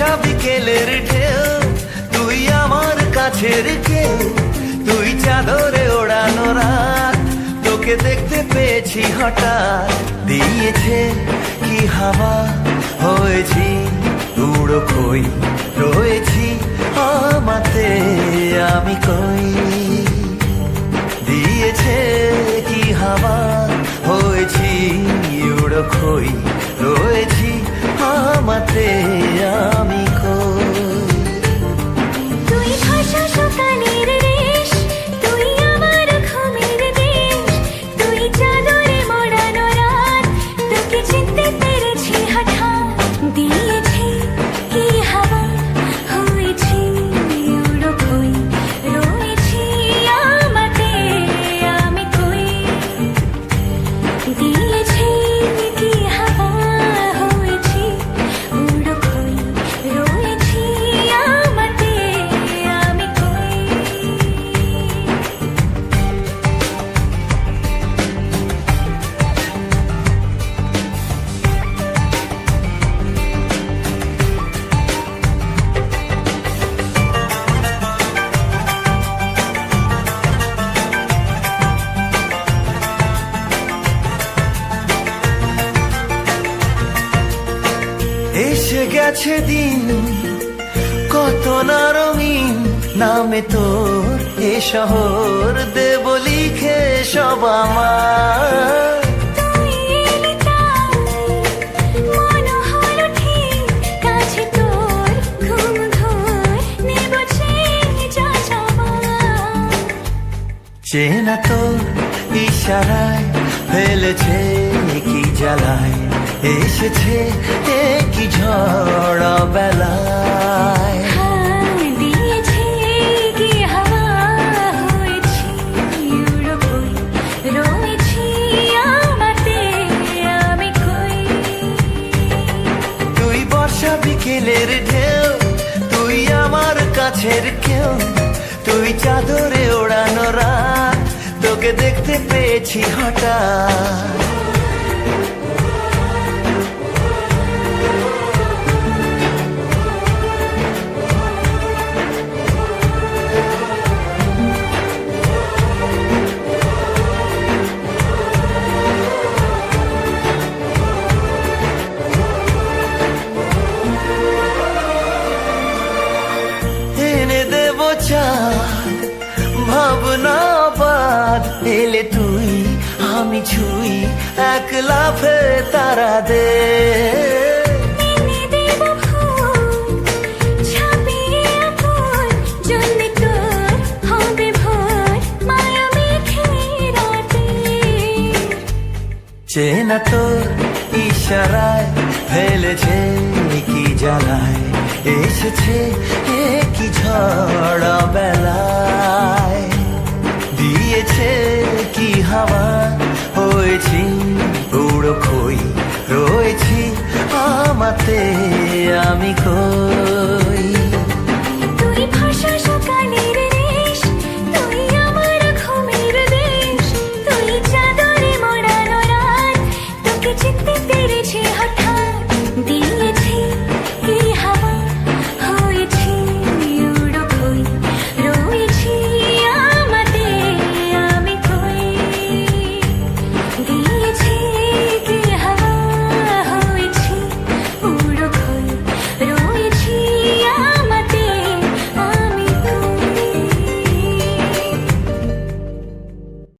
বর্ষা বিকেলের ঢেউ, তুই আমার কাছের কেউ, তুই চাদরে ওড়ানো রাত, তোকে দেখতে পেয়েছি হঠাৎ। দিয়েছে কি হাওয়া, হয়েছি উড়ো খই, রয়েছি আমাতে আমি কই। দিয়েছে কি হাওয়া, হয়েছি উড়ো খই, রয়েছি আমাতে আমি কই। তুই ভাষা সকালের রেশ, তুই আমার ঘুমের দেশ, তুই চাদরে মোড়ানো রাত, তোকে চিনতে পেরেছি হঠাৎ। দিয়েছি কি হাওয়া, হয়েছি উড়ো খই, রয়েছি আমাতে আমি কই। দিয়েছি কি হাওয়া, হয়েছি উড়ো খই, রয়েছি আমাতে আমি কই। এসে গেছে দিন কত না রঙিন, নামে তোর এ শহর দেব লিখে সব আমার। তুই এলি তাই মন হলো ঠিক, কাছে তোর ঘুম ঘোর নেব যা যাবার। চেনা তোর ইশারায় ফেলেছে কি জ্বালায়, এসেছে কি ঝড় বেলায়। দিয়েছে কি হাওয়া, হয়েছি উড়ো খই, রয়েছি আমাতে আমি কই। তুই বর্ষা বিকেলের ঢেউ, তুই আমার কাছের কেউ, তুই চাদরে ওড়ানো রাত, তোকে দেখতে পেয়েছি হঠাৎ। এনে দেব চাঁদ ভাবনা বাদ, এলে তুই আমি ছুই এক লাফে তারা দে। এনে দেব ফুল ছাপিয়ে আপন, জ্বলবে তোর হবে ভোর মায়া মেঘে রাতে। চেনা তোর ইশারায় ফেলেছে কি জ্বালায়, এসেছে কি ঝড় বেলায়। দিয়েছে কি হাওয়া, হয়েছি উড়ো খই, রয়েছি আমাতে আমি কই।